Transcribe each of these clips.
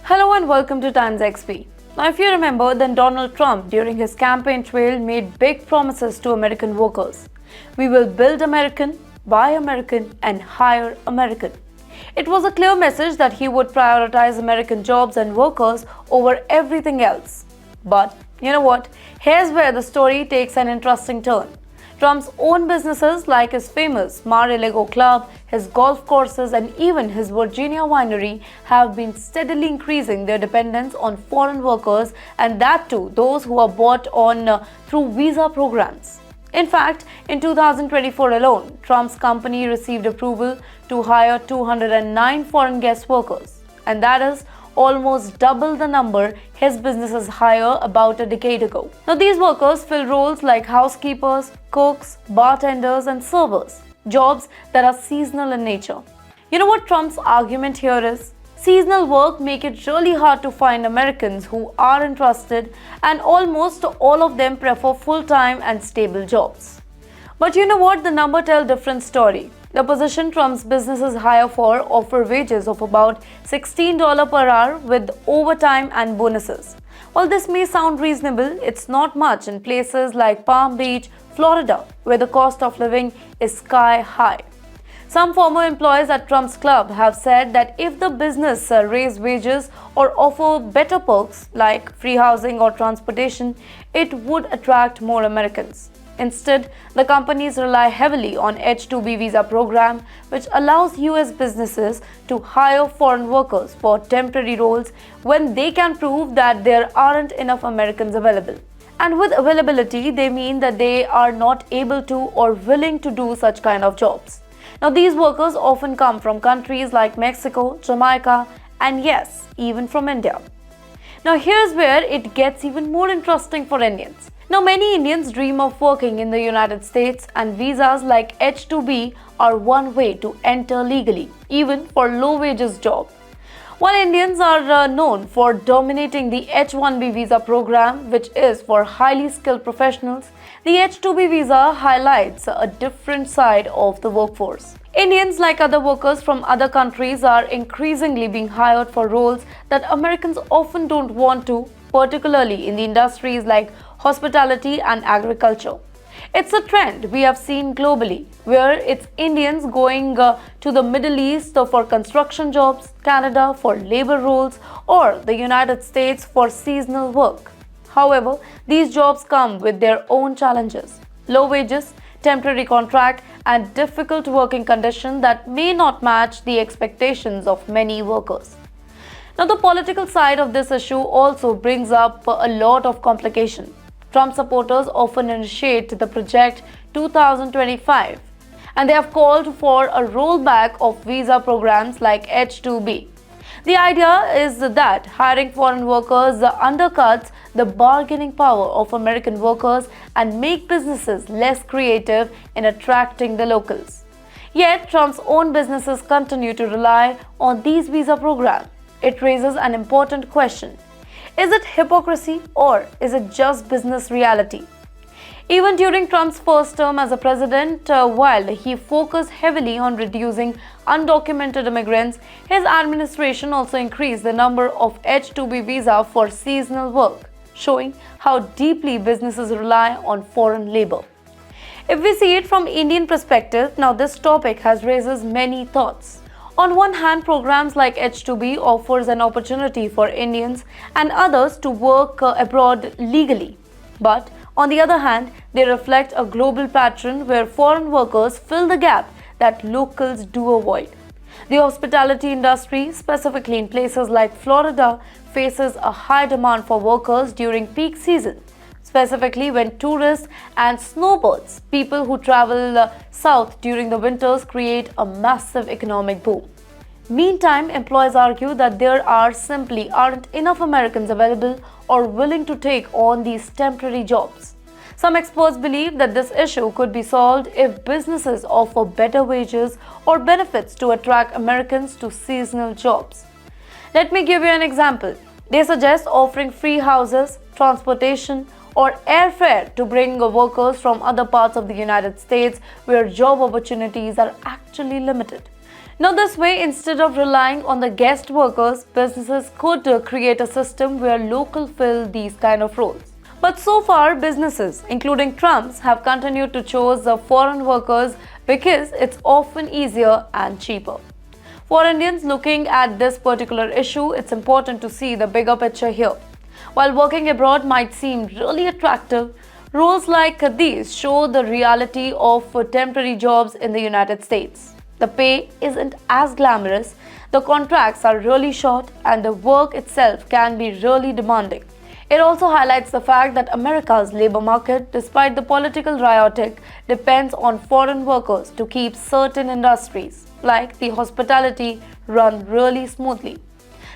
Hello and welcome to TimesXP. Now, if you remember, then Donald Trump during his campaign trail made big promises to American workers. We will build American, buy American, and hire American. It was a clear message that he would prioritize American jobs and workers over everything else. But you know what? Here's where the story takes an interesting turn. Trump's own businesses like his famous Mar-a-Lago Club, his golf courses and even his Virginia winery have been steadily increasing their dependence on foreign workers, and that too those who are brought on through visa programs. In fact, in 2024 alone, Trump's company received approval to hire 209 foreign guest workers, and that is almost double the number his businesses hired about a decade ago. Now, these workers fill roles like housekeepers, cooks, bartenders, and servers, jobs that are seasonal in nature. You know what Trump's argument here is? Seasonal work make it really hard to find Americans who are interested, and almost all of them prefer full-time and stable jobs. But you know what? The number tell different story. The position Trump's businesses hire for offer wages of about $16 per hour with overtime and bonuses. While this may sound reasonable, it's not much in places like Palm Beach, Florida, where the cost of living is sky high. Some former employees at Trump's club have said that if the business raise wages or offer better perks like free housing or transportation, it would attract more Americans. Instead, the companies rely heavily on H-2B visa program, which allows US businesses to hire foreign workers for temporary roles when they can prove that there aren't enough Americans available. And with availability, they mean that they are not able to or willing to do such kind of jobs. Now, these workers often come from countries like Mexico, Jamaica, and yes, even from India. Now, here's where it gets even more interesting for Indians. Now, many Indians dream of working in the United States, and visas like H-2B are one way to enter legally, even for low-wages jobs. While Indians are known for dominating the H-1B visa program, which is for highly skilled professionals, the H-2B visa highlights a different side of the workforce. Indians, like other workers from other countries, are increasingly being hired for roles that Americans often don't want to, particularly in the industries like hospitality and agriculture. It's a trend we have seen globally, where it's Indians going to the Middle East for construction jobs, Canada for labor roles, or the United States for seasonal work. However, these jobs come with their own challenges: low wages, temporary contract, and difficult working conditions that may not match the expectations of many workers. Now, the political side of this issue also brings up a lot of complication. Trump supporters often initiate the Project 2025, and they have called for a rollback of visa programs like H-2B. The idea is that hiring foreign workers undercuts the bargaining power of American workers and make businesses less creative in attracting the locals. Yet, Trump's own businesses continue to rely on these visa programs. It raises an important question. Is it hypocrisy or is it just business reality? Even during Trump's first term as a president, while he focused heavily on reducing undocumented immigrants, his administration also increased the number of H-2B visa for seasonal work, showing how deeply businesses rely on foreign labor. If we see it from Indian perspective, now this topic has raises many thoughts. On one hand, programs like H-2B offers an opportunity for Indians and others to work abroad legally. But on the other hand, they reflect a global pattern where foreign workers fill the gap that locals do avoid. The hospitality industry, specifically in places like Florida, faces a high demand for workers during peak season, specifically when tourists and snowbirds, people who travel south during the winters, create a massive economic boom. Meantime, employers argue that there simply aren't enough Americans available or willing to take on these temporary jobs. Some experts believe that this issue could be solved if businesses offer better wages or benefits to attract Americans to seasonal jobs. Let me give you an example. They suggest offering free houses, transportation, or airfare to bring workers from other parts of the United States where job opportunities are actually limited. Now, this way, instead of relying on the guest workers, businesses could create a system where locals fill these kind of roles. But so far, businesses, including Trump's, have continued to choose the foreign workers because it's often easier and cheaper. For Indians looking at this particular issue, it's important to see the bigger picture here. While working abroad might seem really attractive, roles like these show the reality of temporary jobs in the United States. The pay isn't as glamorous, the contracts are really short, and the work itself can be really demanding. It also highlights the fact that America's labor market, despite the political rhetoric, depends on foreign workers to keep certain industries, like the hospitality, run really smoothly.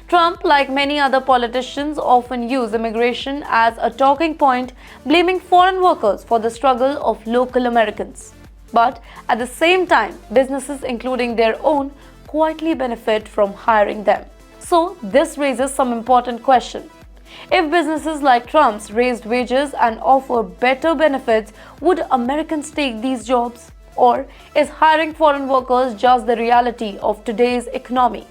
Trump, like many other politicians, often use immigration as a talking point, blaming foreign workers for the struggle of local Americans. But at the same time, businesses, including their own, quietly benefit from hiring them. So this raises some important questions. If businesses like Trump's raised wages and offer better benefits, would Americans take these jobs? Or is hiring foreign workers just the reality of today's economy?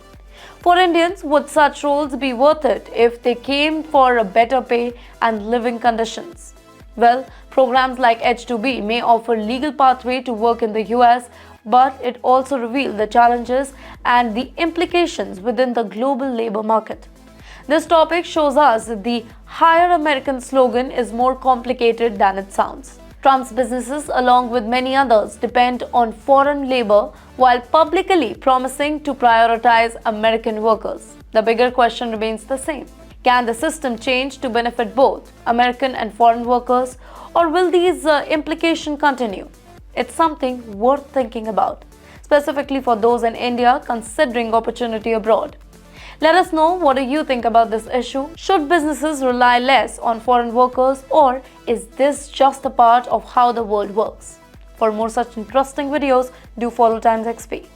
For Indians, would such roles be worth it if they came for a better pay and living conditions? Well, programs like H-2B may offer legal pathway to work in the US, but it also reveals the challenges and the implications within the global labor market. This topic shows us that the Hire American slogan is more complicated than it sounds. Trump's businesses, along with many others, depend on foreign labor while publicly promising to prioritize American workers. The bigger question remains the same. Can the system change to benefit both American and foreign workers, or will these implications continue? It's something worth thinking about, specifically for those in India considering opportunity abroad. Let us know, what do you think about this issue? Should businesses rely less on foreign workers, or is this just a part of how the world works? For more such interesting videos, do follow TimesXP.